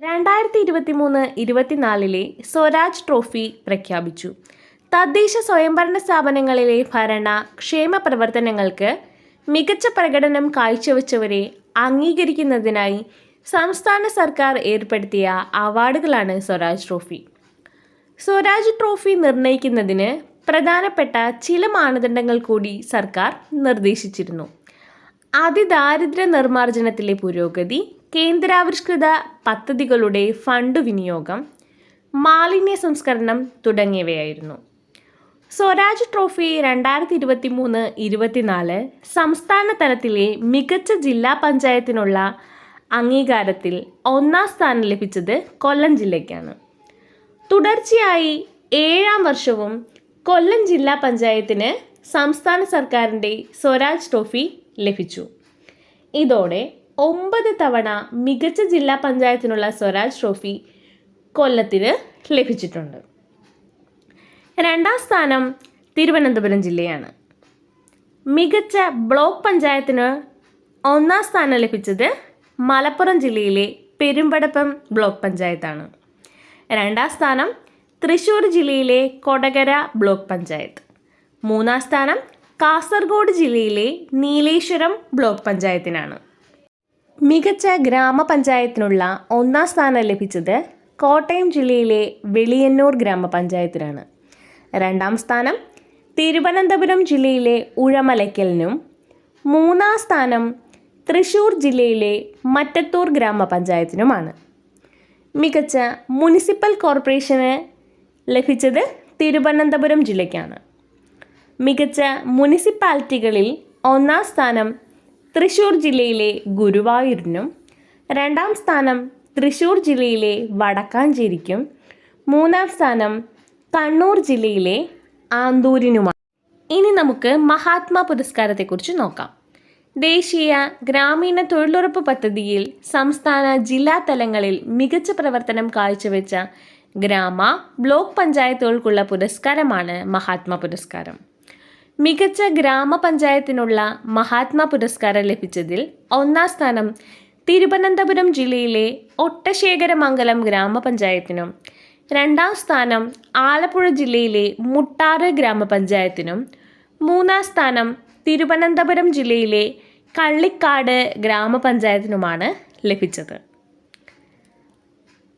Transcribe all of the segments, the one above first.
2023-24 Swaraj trophy പ്രഖ്യാപിച്ചു. തദ്ദേശ സ്വയംഭരണ സ്ഥാപനങ്ങളിലെ ഭരണ ക്ഷേമ പ്രവർത്തനങ്ങൾക്ക് മികച്ച പ്രകടനം കാഴ്ചവെച്ചവരെ അംഗീകരിക്കുന്നതിനായി സംസ്ഥാന സർക്കാർ ഏർപ്പെടുത്തിയ അവാർഡുകളാണ് സ്വരാജ് ട്രോഫി. സ്വരാജ് ട്രോഫി നിർണ്ണയിക്കുന്നതിന് പ്രധാനപ്പെട്ട ചില മാനദണ്ഡങ്ങൾ കൂടി സർക്കാർ നിർദ്ദേശിച്ചിരുന്നു. അതിദാരിദ്ര്യ നിർമ്മാർജ്ജനത്തിലെ പുരോഗതി, കേന്ദ്രാവിഷ്കൃത പദ്ധതികളുടെ ഫണ്ട് വിനിയോഗം, മാലിന്യ സംസ്കരണം തുടങ്ങിയവയായിരുന്നു. സ്വരാജ് ട്രോഫി 2023-24 സംസ്ഥാന തലത്തിലെ മികച്ച ജില്ലാ പഞ്ചായത്തിനുള്ള അംഗീകാരത്തിൽ ഒന്നാം സ്ഥാനം ലഭിച്ചത് കൊല്ലം ജില്ലയ്ക്കാണ്. തുടർച്ചയായി 7ാം വർഷവും കൊല്ലം ജില്ലാ പഞ്ചായത്തിന് സംസ്ഥാന സർക്കാരിൻ്റെ സ്വരാജ് ട്രോഫി ലഭിച്ചു. ഇതോടെ 9 തവണ മികച്ച ജില്ലാ പഞ്ചായത്തിനുള്ള സ്വരാജ് ട്രോഫി കൊല്ലത്തിന് ലഭിച്ചിട്ടുണ്ട്. 2ാം സ്ഥാനം തിരുവനന്തപുരം ജില്ലയാണ്. മികച്ച ബ്ലോക്ക് പഞ്ചായത്തിന് 1ാം സ്ഥാനം ലഭിച്ചത് മലപ്പുറം ജില്ലയിലെ പെരുമ്പടപ്പം ബ്ലോക്ക് പഞ്ചായത്താണ്. 2ാം സ്ഥാനം തൃശ്ശൂർ ജില്ലയിലെ കൊടകര ബ്ലോക്ക് പഞ്ചായത്ത്. 3ാം സ്ഥാനം കാസർഗോഡ് ജില്ലയിലെ നീലേശ്വരം ബ്ലോക്ക് പഞ്ചായത്തിനാണ്. മികച്ച ഗ്രാമപഞ്ചായത്തിനുള്ള 1ാം സ്ഥാനം ലഭിച്ചത് കോട്ടയം ജില്ലയിലെ വെളിയന്നൂർ ഗ്രാമപഞ്ചായത്തിനാണ്. 2ാം സ്ഥാനം തിരുവനന്തപുരം ജില്ലയിലെ ഉഴമലയ്ക്കലിനും 3ാം സ്ഥാനം തൃശ്ശൂർ ജില്ലയിലെ മറ്റത്തൂർ ഗ്രാമപഞ്ചായത്തിനുമാണ്. മികച്ച മുനിസിപ്പൽ കോർപ്പറേഷന് ലഭിച്ചത് തിരുവനന്തപുരം ജില്ലയ്ക്കാണ്. മികച്ച മുനിസിപ്പാലിറ്റികളിൽ 1ാം സ്ഥാനം തൃശ്ശൂർ ജില്ലയിലെ ഗുരുവായൂരിനും 2ാം സ്ഥാനം തൃശ്ശൂർ ജില്ലയിലെ വടക്കാഞ്ചേരിക്കും 3ാം സ്ഥാനം കണ്ണൂർ ജില്ലയിലെ ആന്തൂരിനുമാണ്. ഇനി നമുക്ക് മഹാത്മാ പുരസ്കാരത്തെക്കുറിച്ച് നോക്കാം. ദേശീയ ഗ്രാമീണ തൊഴിലുറപ്പ് പദ്ധതിയിൽ സംസ്ഥാന ജില്ലാ തലങ്ങളിൽ മികച്ച പ്രവർത്തനം കാഴ്ചവെച്ച ഗ്രാമ ബ്ലോക്ക് പഞ്ചായത്തുകൾക്കുള്ള പുരസ്കാരമാണ് മഹാത്മാ പുരസ്കാരം. മികച്ച ഗ്രാമപഞ്ചായത്തിനുള്ള മഹാത്മാ പുരസ്കാരം ലഭിച്ചതിൽ 1ാം സ്ഥാനം തിരുവനന്തപുരം ജില്ലയിലെ ഒട്ടശേഖരമംഗലം ഗ്രാമപഞ്ചായത്തിനും 2ാം സ്ഥാനം ആലപ്പുഴ ജില്ലയിലെ മുട്ടാറ് ഗ്രാമപഞ്ചായത്തിനും 3ാം സ്ഥാനം തിരുവനന്തപുരം ജില്ലയിലെ കള്ളിക്കാട് ഗ്രാമപഞ്ചായത്തിനുമാണ് ലഭിച്ചത്.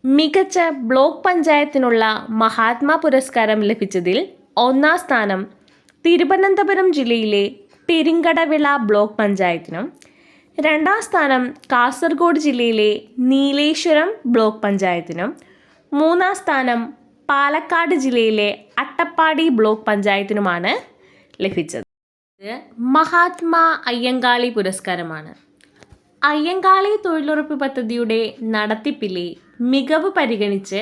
മികച്ച ബ്ലോക്ക് പഞ്ചായത്തിനുള്ള മഹാത്മാ പുരസ്കാരം ലഭിച്ചതിൽ 1ാം സ്ഥാനം തിരുവനന്തപുരം ജില്ലയിലെ പെരിങ്കടവിള ബ്ലോക്ക് പഞ്ചായത്തിനും 2ാം സ്ഥാനം കാസർഗോഡ് ജില്ലയിലെ നീലേശ്വരം ബ്ലോക്ക് പഞ്ചായത്തിനും 3ാം സ്ഥാനം പാലക്കാട് ജില്ലയിലെ അട്ടപ്പാടി ബ്ലോക്ക് പഞ്ചായത്തിനുമാണ് ലഭിച്ചത്. മഹാത്മാ അയ്യങ്കാളി പുരസ്കാരമാണ്. അയ്യങ്കാളി തൊഴിലുറപ്പ് പദ്ധതിയുടെ നടത്തിപ്പിലെ മികവ് പരിഗണിച്ച്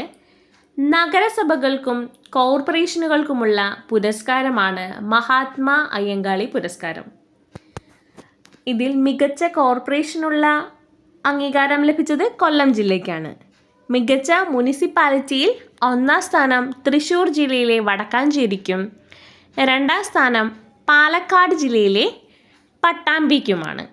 നഗരസഭകൾക്കും കോർപ്പറേഷനുകൾക്കുമുള്ള പുരസ്കാരമാണ് മഹാത്മാ അയ്യങ്കാളി പുരസ്കാരം. ഇതിൽ മികച്ച കോർപ്പറേഷനുള്ള അംഗീകാരം ലഭിച്ചത് കൊല്ലം ജില്ലയ്ക്കാണ്. മികച്ച മുനിസിപ്പാലിറ്റിയിൽ 1ാം സ്ഥാനം തൃശ്ശൂർ ജില്ലയിലെ വടക്കാഞ്ചേരിക്കും 2ാം സ്ഥാനം പാലക്കാട് ജില്ലയിലെ പട്ടാമ്പിക്കുമാണ്.